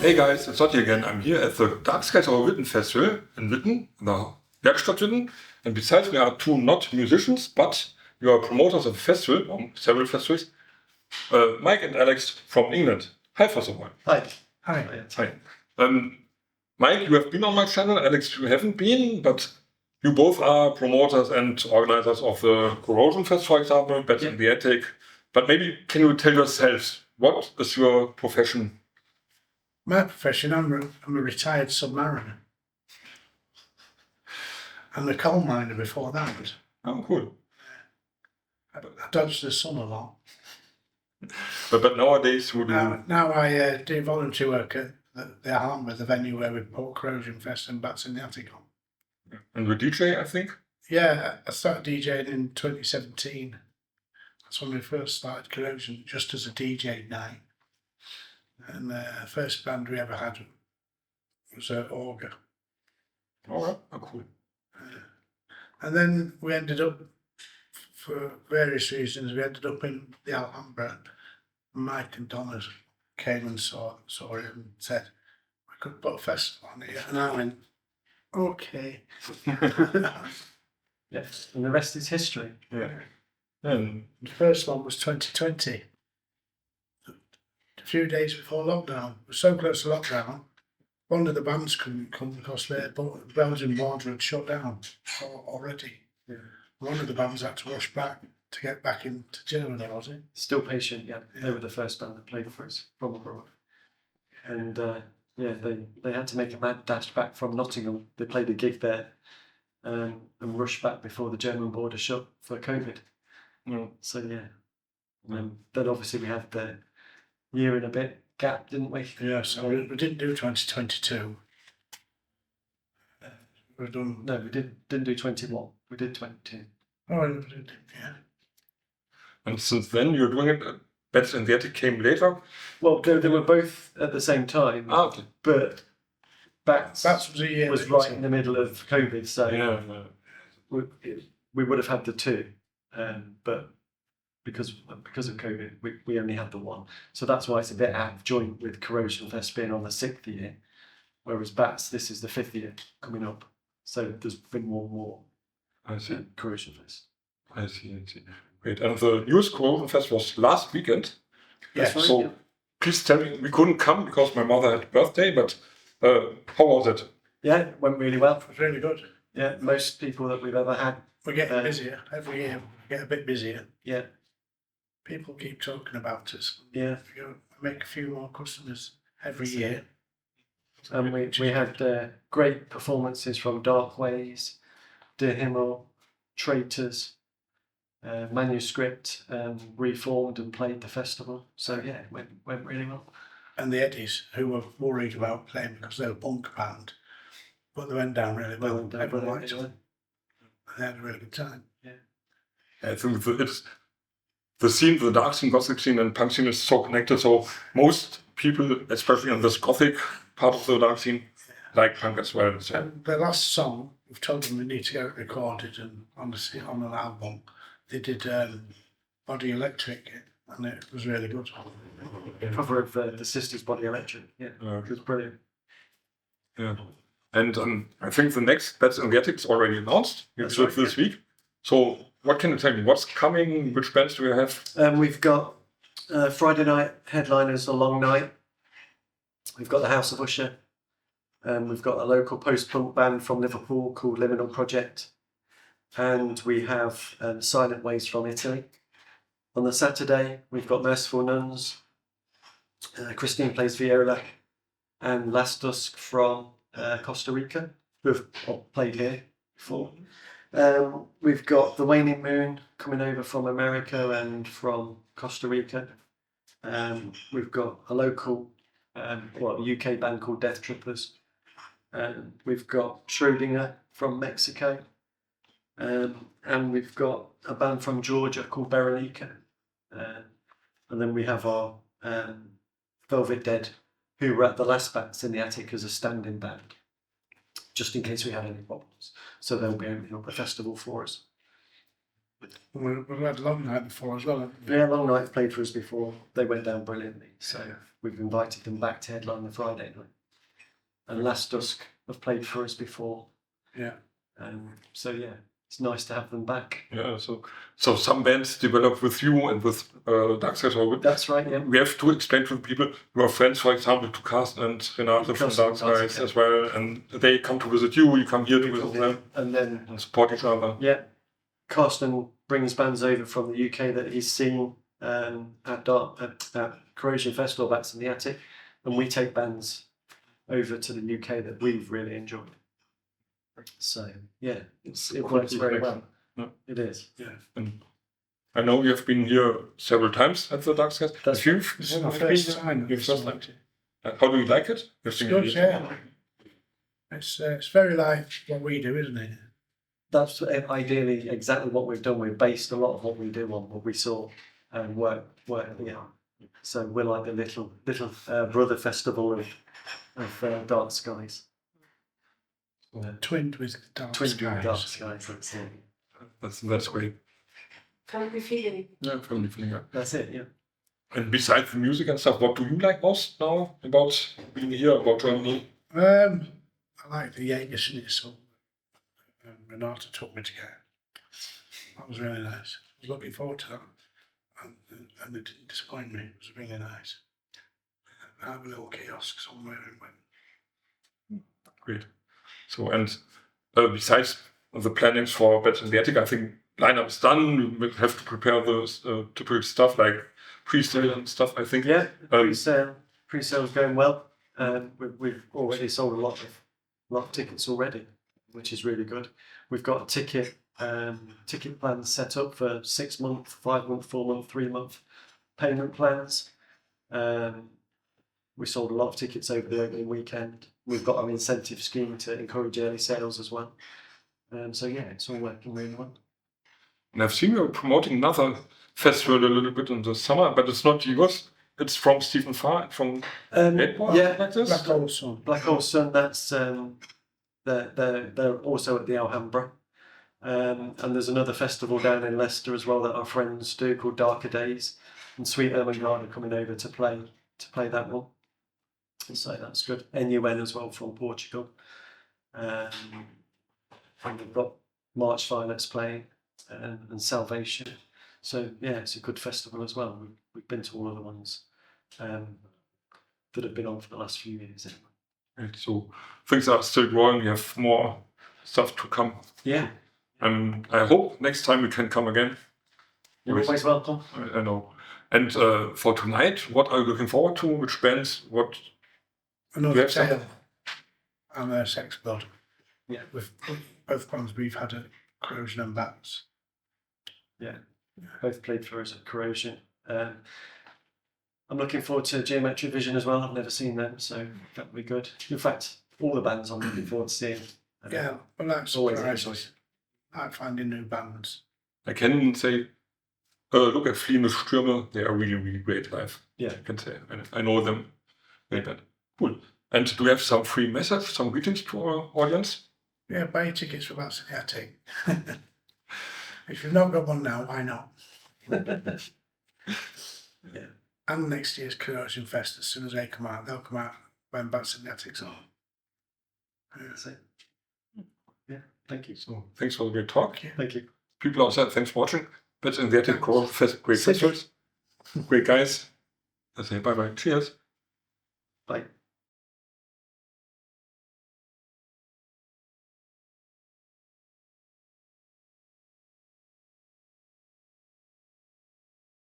Hey guys, it's Otti again. I'm here at the Dark Skies Over Witten festival in Witten, the Werkstatt Witten. And besides, we are two not musicians, but we are promoters of a festival, several festivals. Mike and Alex from England. Hi, first of all. Hi. Hi. Hi. Mike, you have been on my channel. Alex, you haven't been, but you both are promoters and organizers of the CorrosionFest, for example, Beds in the Attic. But maybe can you tell yourselves, what is your profession? My profession, I'm a retired submariner. I'm a coal miner before that. Oh, cool. I dodged the sun a lot. But nowadays, who do Now I do volunteer work at the Rahmen, the venue where we put CorrosionFest and Bats in the Attic on. And the DJ, I think? Yeah, I started DJing in 2017. That's when we first started Corrosion, just as a DJ night. And the first band we ever had was Auger. Oh, cool. And then we ended up, for various reasons, we ended up in the Alhambra. Mike and Donna came and saw it and said, we could put a festival on here. And I went, okay. Yes, and the rest is history. Yeah. And The first one was 2020. A few days before lockdown. We were so close to lockdown, one of the bands couldn't come because their Belgian border had shut down already. Yeah. One of the bands had to rush back to get back into Germany, was it? Still Patient, yeah. They were the first band that played for us from abroad. And they had to make a mad dash back from Nottingham. They played a gig there and rushed back before the German border shut for COVID. Mm. So yeah. Then obviously we had the year and a bit gap, didn't we? Yeah, so we didn't do 2022. We've done. No, we didn't do 21. We did 22. Oh, we did, yeah. and since then, you're doing it. Beds in the Attic came later. Well, they were both at the same time. Okay. But Bats was a year. was right in the middle of COVID, so Yeah. we would have had the two, but because of COVID, we only had the one. So that's why it's a bit out of joint with CorrosionFest being on the 6th year, whereas Bats, this is the 5th year coming up. So there's been more I see. CorrosionFest. I see. Great. And the newest CorrosionFest was last weekend. Yes. right, So yeah. please tell me, we couldn't come because my mother had a birthday, but how was it? Yeah, it went really well. It was really good. Yeah, most people that we've ever had. We're getting busier. Every year we get a bit busier. Yeah, People keep talking about us. yeah. We make a few more customers every year. And we had great performances from Dark Ways, Der Himmel, Traitors, Manuscript, reformed and played the festival. So yeah, it went really well. And the Eddies, who were worried about playing because they were a punk band, but they went down really well. Everyone liked them. They had a really good time. Yeah. I think the scene, the dark scene, gothic scene, and punk scene is so connected. So most people, especially in this gothic part of the dark scene, like punk as well. So. And the last song, we've told them they need to get it recorded and on an album. They did Body Electric, and it was really good. Cover of the Sisters Body Electric. Yeah, it was brilliant. Yeah. And I think the next Beds in the Attic is already announced. It's That's right, this week. So what can you tell me? What's coming? Which bands do we have? We've got Friday night headliners, a long night. We've got the House of Usher. We've got a local post-punk band from Liverpool called Liminal Project. And we have Silent Waves from Italy. On the Saturday, we've got Merciful Nuns, Christine plays viola, and Last Dusk from Costa Rica, who have played here before. We've got The Waning Moon coming over from America and from Costa Rica. We've got a local, UK band called Death Trippers. We've got Schrödinger from Mexico. And we've got a band from Georgia called Veronica. And then we have our Velvet Dead, who were at the last Bats in the Attic as a standing band, just in case we had any problems. So they'll be opening up a festival for us. We've had a long night before as well, haven't we? Yeah, Long Night played for us before. They went down brilliantly, so we've invited them back to headline the Friday night. And Last Dusk have played for us before. Yeah. So yeah, it's nice to have them back. Yeah, so some bands develop with you and with Dark Skies Over Witten. That's right, yeah. We have to explain to the people who are friends, for example, to Carsten and Renate from Carsten Dark and Carsten, Skies yeah. as well, and they come to visit you, you come here to visit them And then, and support each other. yeah, Carsten brings bands over from the UK that he's seen at CorrosionFest or Bats in the Attic, and we take bands over to the UK that we've really enjoyed. So yeah, it works very well. Yeah. It is. Yeah. And I know you have been here several times at the Dark Skies. That's Have you? This is my have first been- time. Your first time. How do you like it? It's good, yeah. It's very like what we do, isn't it? That's ideally exactly what we've done. We've based a lot of what we do on what we saw and work yeah. So we're like the little brother festival of Dark Skies. Twinned with Dark Twin Skies. Dark Skies. That's it. That's great. Family feeling. Yeah, family feeling. Yeah. That's it. Yeah. And besides the music and stuff, what do you like most now about being here, about Germany? I like the Jaeger Schnitzel. Renata took me to get. That was really nice. I was looking forward to that. And it didn't disappoint me. It was really nice. I have a little kiosk somewhere in Witten. Great. So, and besides the plannings for Bats in the Attic, I think lineup is done. We have to prepare the typical stuff like pre-sale and stuff, I think. Yeah. Pre-sale's going well. We've already sold a lot of tickets already, which is really good. We've got a ticket plans set up for 6 month, 5 month, 4 month, 3 month payment plans. We sold a lot of tickets over the opening weekend. We've got an incentive scheme to encourage early sales as well. So yeah, it's all working really well. And I've seen you promoting another festival a little bit in the summer, but it's not yours. It's from Stephen Farr from Edinburgh, yeah, like this. Black Hole Sun. Black Hole Sun. That's they're also at the Alhambra. And there's another festival down in Leicester as well that our friends do called Darker Days, and Sweet Ermengarde are coming over to play that one. So that's good. NUN as well from Portugal. And we've got March Violets playing and Salvation. So yeah, it's a good festival as well. We've been to all of the ones that have been on for the last few years anyway. Right, so things are still growing. We have more stuff to come. Yeah. And I hope next time we can come again. You're always welcome. I know. And for tonight, what are you looking forward to? Which bands? What? Another have Tale something? and Sex Blood. Yeah. With both bands we've had at Corrosion and Bats. Yeah. Both played for us at Corrosion. I'm looking forward to Geometric Vision as well. I've never seen them, so that would be good. In fact, all the bands I'm looking forward to seeing. Yeah, well that's always always enjoyed. I like finding new bands. I can say, look at Fliehende Stürme. They are really, really great live. Yeah. I can say. I know them. Very bad. Cool. And do we have some free message, some greetings to our audience? Yeah, buy your tickets for Bats in the Attic. If you've not got one now, why not? Yeah. And next year's CorrosionFest, as soon as they come out, they'll come out when Bats in the Attic's on. That's it. Yeah. Thank you. So thanks for the great talk. Thank you. People outside, thanks for watching. Bats in the Attic, CorrosionFest, great festivals. Great guys. I say bye-bye. Cheers. Bye.